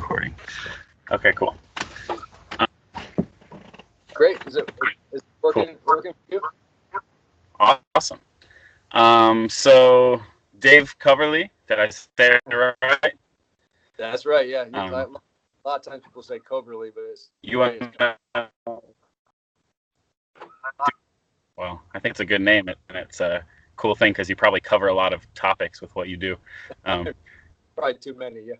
recording. Okay, cool. Great. Is it Cool. working for you? Awesome. So Dave Coverly, did I say it right? That's right. Yeah. A Um, lot of times people say Coverly, but it's you great. want? Well, I think it's a good name, and it's a cool thing because you probably cover a lot of topics with what you do. Um, Probably too many. Yeah.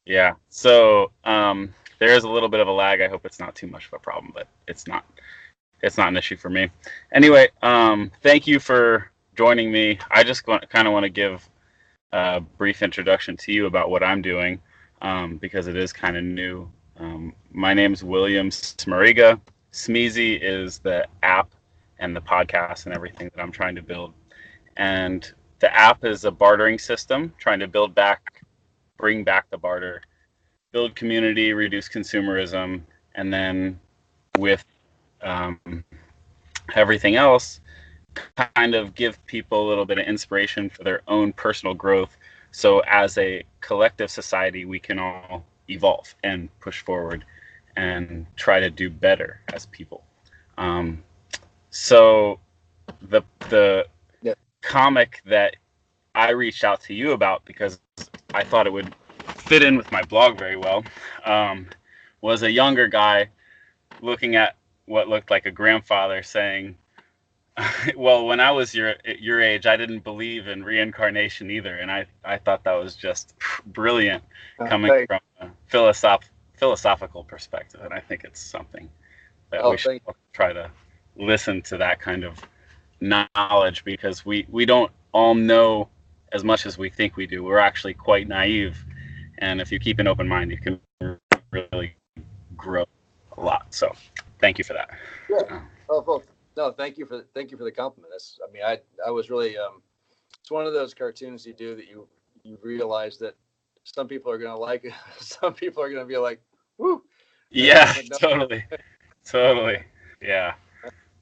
yeah. So there is a little bit of a lag. I hope it's not too much of a problem, but it's not. It's not an issue for me. Anyway, thank you for joining me. I just kind of want to give a brief introduction to you about what I'm doing because it is kind of new. My name's William Smariga. Smeezy is the app and the podcast and everything that I'm trying to build. And the app is a bartering system, trying to bring back the barter, build community, reduce consumerism, and then with um, everything else, kind of give people a little bit of inspiration for their own personal growth. So as a collective society, we can all evolve and push forward and try to do better as people. Um, so the Yeah. comic that I reached out to you about because I thought it would fit in with my blog very well um, was a younger guy looking at what looked like a grandfather saying, well, when I was your age, I didn't believe in reincarnation either, and I thought that was just brilliant coming Thanks. from a philosophical perspective, and I think it's something that we Oh, should thanks. all try to listen to that kind of knowledge because we don't all know as much as we think we do. We're actually quite naive, and if you keep an open mind, you can really grow a lot. So, thank you for that. Yeah. Uh, Oh, well, no. Thank you for the compliment. I mean, I was really. It's one of those cartoons you do that you realize that some people are gonna like it, some people are gonna be like, "Woo," yeah, but no. totally. Yeah,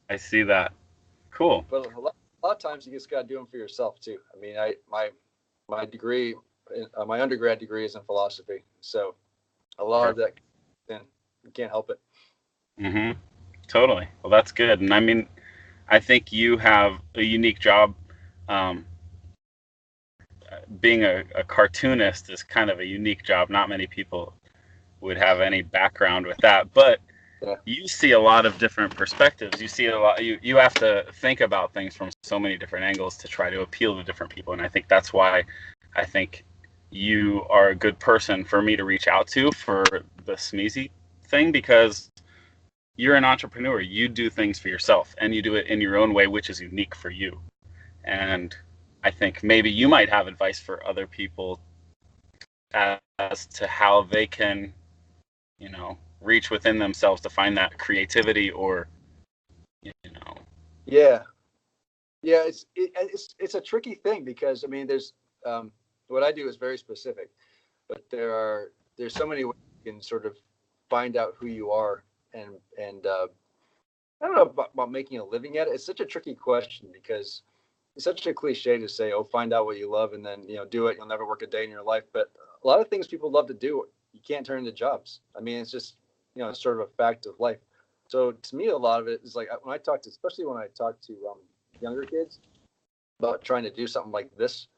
I see that. Cool. But a lot of times you just gotta do them for yourself too. I mean, my degree, my undergrad degree is in philosophy, so a lot of that, then you can't help it. hmm Totally. Well, that's good. And I mean, I think you have a unique job. Um, Being a cartoonist is kind of a unique job. Not many people would have any background with that, but Yeah. you see a lot of different perspectives. You see a lot. You have to think about things from so many different angles to try to appeal to different people. And I think that's why I think you are a good person for me to reach out to for the Smeezy thing because you're an entrepreneur. You do things for yourself and you do it in your own way, which is unique for you. And I think maybe you might have advice for other people as to how they can, reach within themselves to find that creativity or, you know, Yeah, yeah. It's a tricky thing because I mean, what I do is very specific, but there's so many ways you can sort of find out who you are, and I don't know about making a living at it. It's such a tricky question because it's such a cliche to say, "Oh, find out what you love and then do it. You'll never work a day in your life." But a lot of things people love to do, you can't turn into jobs. I mean, it's just it's sort of a fact of life. So to me, a lot of it is like when I talk to, especially when I talk to younger kids about trying to do something like this.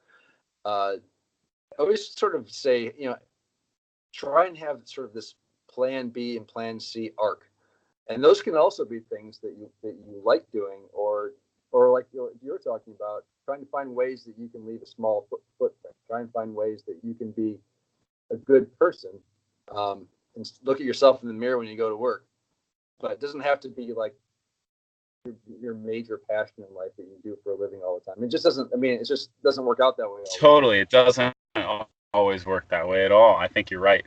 I always sort of say, try and have sort of this plan B and plan C arc, and those can also be things that you like doing, or like you're talking about, trying to find ways that you can leave a small footprint. Try and find ways that you can be a good person, and look at yourself in the mirror when you go to work. But it doesn't have to be like your major passion in life that you do for a living all the time. It just doesn't. I mean, it just doesn't work out that way all the time. totally. It doesn't always work that way at all. I think you're right.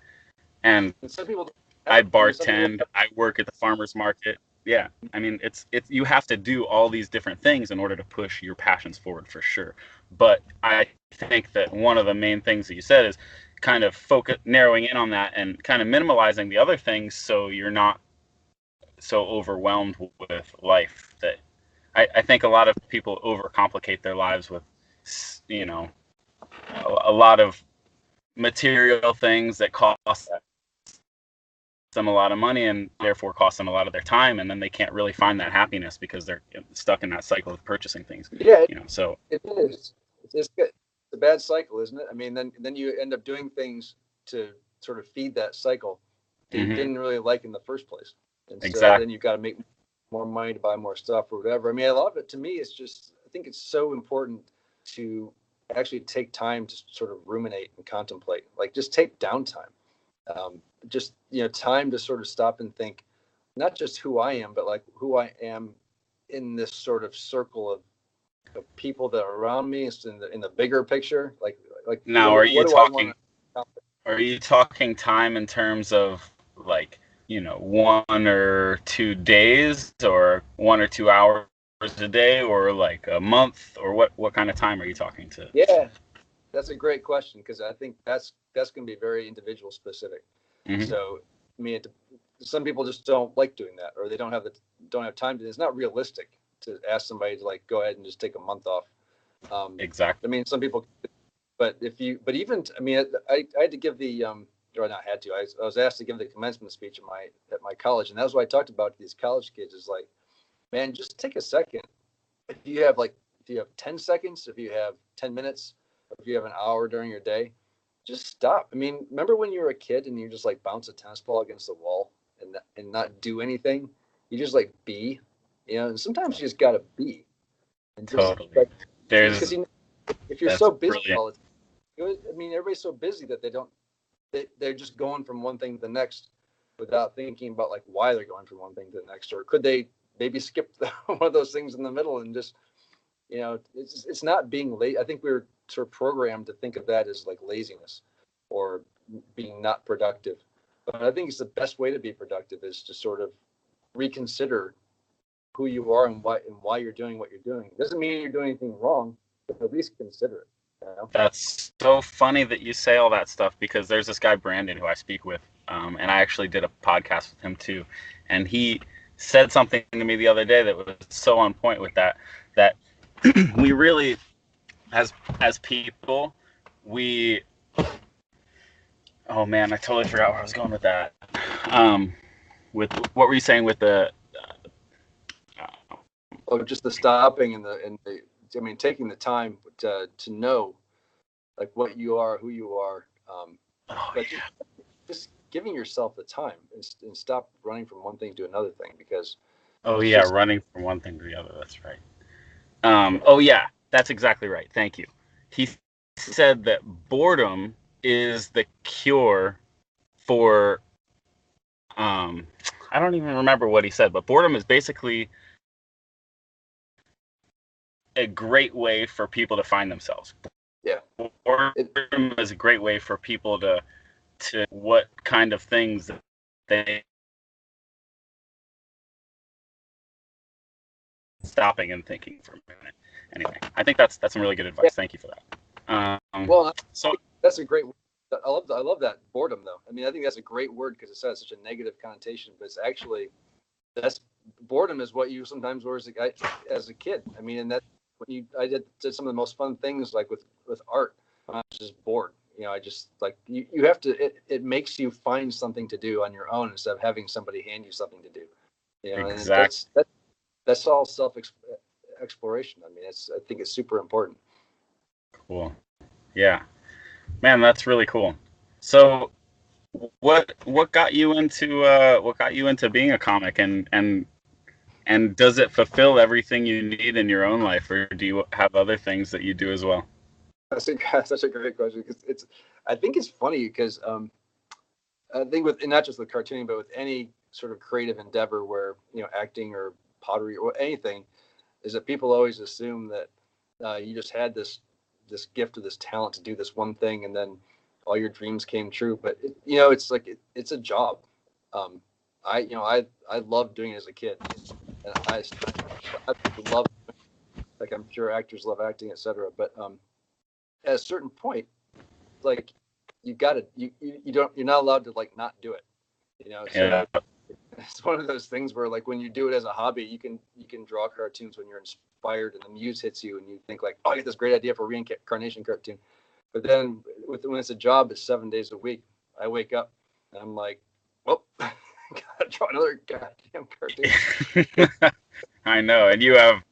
And And some people don't I have it. I mean, some people. bartend, I work at the farmer's market. Yeah. I mean, it's you have to do all these different things in order to push your passions forward for sure. But I think that one of the main things that you said is kind of narrowing in on that and kind of minimalizing the other things so you're not so overwhelmed with life that I think a lot of people overcomplicate their lives with, you know, a lot of material things that cost them a lot of money and therefore cost them a lot of their time, and then they can't really find that happiness because they're stuck in that cycle of purchasing things. Yeah, So it is. It's a bad cycle, isn't it? I mean, then you end up doing things to sort of feed that cycle that you didn't really like in the first place, and so exactly. then you've got to make more money to buy more stuff or whatever. I mean, a lot of it to me is just I think it's so important to actually take time to sort of ruminate and contemplate, like just take downtime, just time to sort of stop and think, not just who I am, but like who I am in this sort of circle of people that are around me. It's in the bigger picture. Like Now, are what you do I want talking? to? Are you talking time in terms of like 1 or 2 days, or 1 or 2 hours a day, or like a month, or what kind of time are you talking to? Yeah, that's a great question because I think that's going to be very individual specific. Mm-hmm. So I mean, some people just don't like doing that, or they don't have time to. It's not realistic to ask somebody to like go ahead and just take a month off. I Exactly. mean, some people, but even, I mean, I had to give or not had to, I was asked to give the commencement speech at my college. And that was what I talked about to these college kids is like, man, just take a second. If you have 10 seconds, if you have 10 minutes, if you have an hour during your day, just stop. I mean, remember when you were a kid and you just like bounce a tennis ball against the wall and not do anything? You just like be, and sometimes you just gotta be and just Totally. like, because There's if you're That's so busy brilliant. all the time, I mean, everybody's so busy that they're just going from one thing to the next without thinking about like why they're going from one thing to the next, or could they maybe skip one of those things in the middle and just, it's not being late. I think we're sort of programmed to think of that as like laziness or being not productive. But I think it's the best way to be productive is to sort of reconsider who you are and why you're doing what you're doing. It doesn't mean you're doing anything wrong, but at least consider it. That's so funny that you say all that stuff, because there's this guy Brandon who I speak with, and I actually did a podcast with him too, and he said something to me the other day that was so on point with that we really, as people, we oh man, I totally forgot where I was going with that. With what were you saying with the Oh, just the stopping and I mean, taking the time to know like what you are, who you are, oh but just giving yourself the time and stop running from one thing to another thing because oh it's yeah, just running from one thing to the other, that's right. Oh yeah, that's exactly right. Thank you. He said that boredom is the cure for um, I don't even remember what he said, but boredom is basically a great way for people to find themselves. yeah. It, Boredom is a great way for people to what kind of things they stopping and thinking for a minute. Anyway, I think that's some really good yeah. advice. Thank you for that. Well, I So think that's a great. I love that boredom though. I mean, I think that's a great word because it has such a negative connotation, but it's actually that's boredom is what you sometimes were as a kid. I mean, and that when I did some of the most fun things like with art. I was just bored. I just like you have to. It makes you find something to do on your own instead of having somebody hand you something to do. And exactly. that's all self exploration. I mean, I think it's super important. Cool. Yeah, man, that's really cool. So what got you into being a comic, and does it fulfill everything you need in your own life, or do you have other things that you do as well? That's such a great question because I think it's funny because I think with and not just with cartooning, but with any sort of creative endeavor where acting or pottery or anything, is that people always assume that you just had this gift or this talent to do this one thing, and then all your dreams came true. But it's like it's a job. Um, I loved doing it as a kid, and I love like I'm sure actors love acting, etc. But at a certain point, like you got to you're not allowed to like not do it. Yeah, So it's one of those things where like when you do it as a hobby, you can draw cartoons when you're inspired and the muse hits you and you think like, oh, I get this great idea for a reincarnation cartoon. But then when it's a job, it's 7 days a week. I wake up and I'm like, well, gotta draw another goddamn cartoon. I know, and you have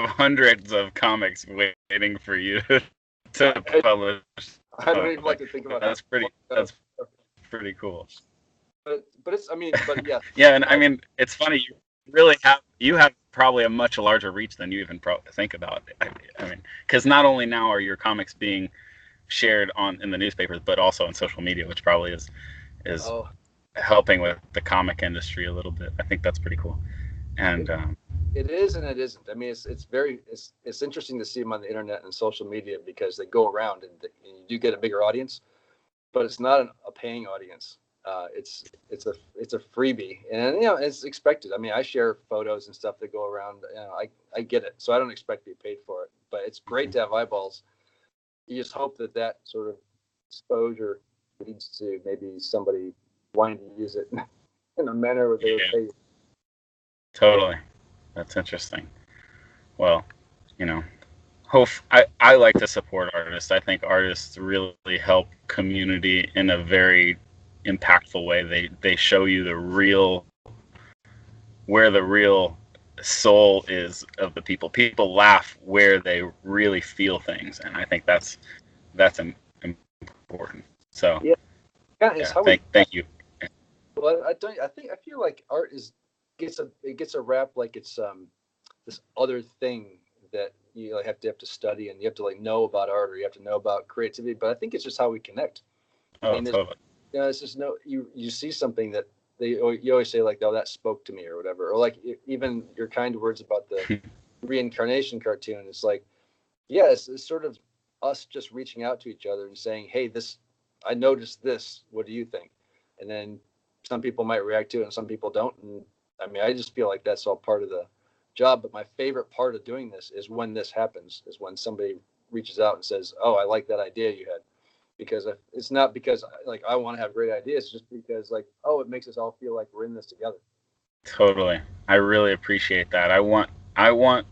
hundreds of comics waiting for you to I, publish. I don't even like to think about how. That's pretty cool. But it's, I mean, but yeah, Yeah, and I mean, it's funny. You have probably a much larger reach than you even think about. I mean, because not only now are your comics being shared on in the newspapers, but also on social media, which probably is oh, helping with the comic industry a little bit. I think that's pretty cool. And it, it is and it isn't. I mean, it's interesting to see them on the internet and social media because they go around and you do get a bigger audience, but it's not a paying audience. It's a freebie, and you know it's expected. I mean, I share photos and stuff that go around. You know, I get it, so I don't expect to be paid for it. But it's great to have eyeballs. You just hope that that sort of exposure leads to maybe somebody wanting to use it in a manner where they would yeah, pay you. totally. That's interesting. Well, you know, I like to support artists. I think artists really help community in a very impactful way. They show you the real where the real soul is of the people. People laugh where they really feel things, and I think that's important. So Yeah, yeah, it's yeah, how we. thank you. Well, I don't. I think I feel like art is gets a rap like it's this other thing that you like, have to study and you have to like know about art or you have to know about creativity. But I think it's just how we connect. I Oh, mean, there's totally. you know, it's just no you see something that you always say like, oh, that spoke to me or whatever, or like even your kind words about the reincarnation cartoon. It's like, yeah, it's sort of us just reaching out to each other and saying, hey, this, I noticed this. What do you think? And then some people might react to it and some people don't. And I mean, I just feel like that's all part of the job. But my favorite part of doing this is when this happens, is when somebody reaches out and says, oh, I like that idea you had. Because it's not because like I want to have great ideas, it's just because like, oh, it makes us all feel like we're in this together. Totally. I really appreciate that. I want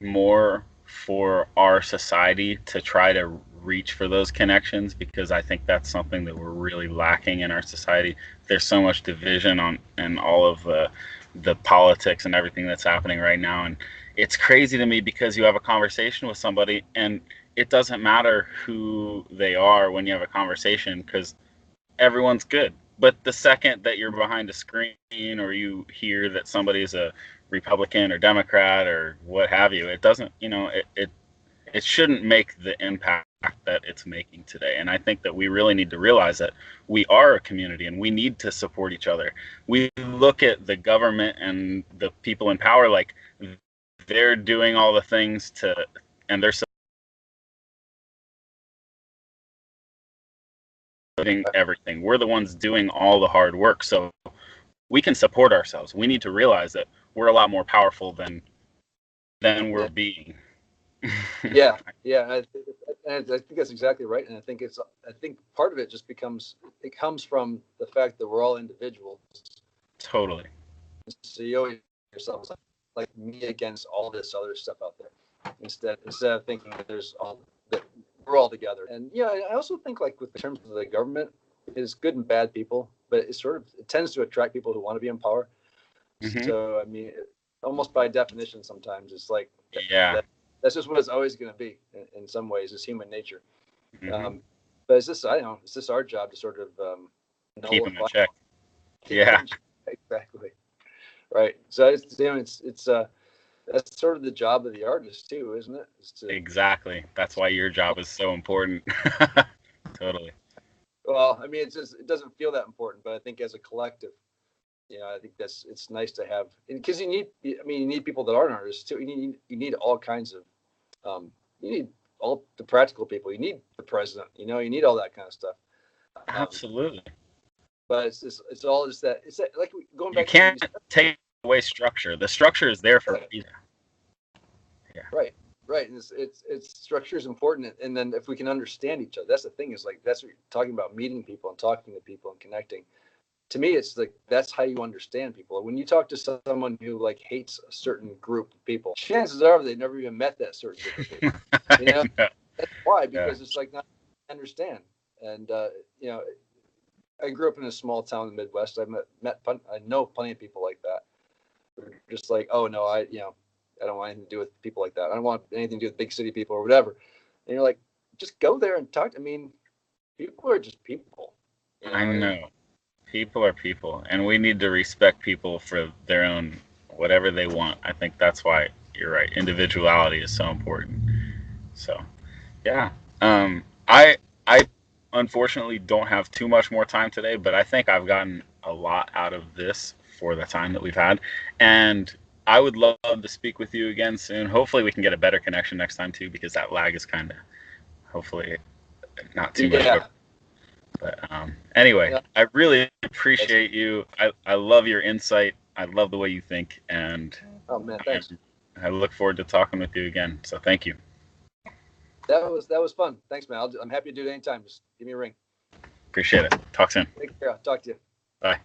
more for our society to try to reach for those connections because I think that's something that we're really lacking in our society. There's so much division on and all of the politics and everything that's happening right now, and it's crazy to me because you have a conversation with somebody and it doesn't matter who they are when you have a conversation because everyone's good. But the second that you're behind a screen or you hear that somebody's a Republican or Democrat or what have you, it doesn't, it shouldn't make the impact that it's making today. And I think that we really need to realize that we are a community and we need to support each other. We look at the government and the people in power like they're doing all the things and they're supporting everything. We're the ones doing all the hard work. So we can support ourselves. We need to realize that we're a lot more powerful than we're Yeah, being. yeah, yeah. And I think that's exactly right. And I think part of it just it comes from the fact that we're all individuals. Totally. So you always yourself like me against all this other stuff out there. Instead of thinking that there's all that we're all together. And yeah, I also think like with the terms of the government, is good and bad people, but it tends to attract people who want to be in power. Hmm. So I mean, almost by definition, sometimes it's like Yeah. that's just what it's always going to be in some ways. It's human nature. Hmm. Um, but it's just I don't know. It's just our job to sort of Keep them in nullify, check. keep Yeah. them exactly right. So it's that's sort of the job of the artist too, isn't it? Is to Exactly. That's why your job is so important. Totally. well, I mean, it doesn't feel that important, but I think as a collective, I think it's nice to have because you need people that aren't artists too. You need all kinds of you need all the practical people. You need the president. You need all that kind of stuff. Um, Absolutely. but it's all just that it's that, like going You back to what can't you said. take away structure. The structure is there for a reason. Yeah. Right, right, and it's structure is important, and then if we can understand each other, that's the thing is like that's what you're talking about meeting people and talking to people and connecting. To me, it's like that's how you understand people. When you talk to someone who like hates a certain group of people, chances are they've never even met that certain group of people. You I know, know. that's why Yeah. because it's like not. understand. And you know, I grew up in a small town in the Midwest. I know plenty of people like that. They're just like, oh no, I don't want anything to do with people like that. I don't want anything to do with big city people or whatever. And you're like, just go there and talk. I mean, people are just people, you I know. know. People are people, and we need to respect people for their own whatever they want. I think that's why you're right. Individuality is so important. So, yeah. I unfortunately don't have too much more time today, but I think I've gotten a lot out of this for the time that we've had, and I would love to speak with you again soon. Hopefully, we can get a better connection next time too, because that lag is kind of hopefully not too much of Yeah, a. But anyway, yeah. I really appreciate you. I love your insight. I love the way you think, and Oh man, I, thanks. I look forward to talking with you again. So thank you. That was fun. Thanks, man. I'm happy to do it anytime. Just give me a ring. Appreciate it. Talk soon. Take care. I'll talk to you. Bye.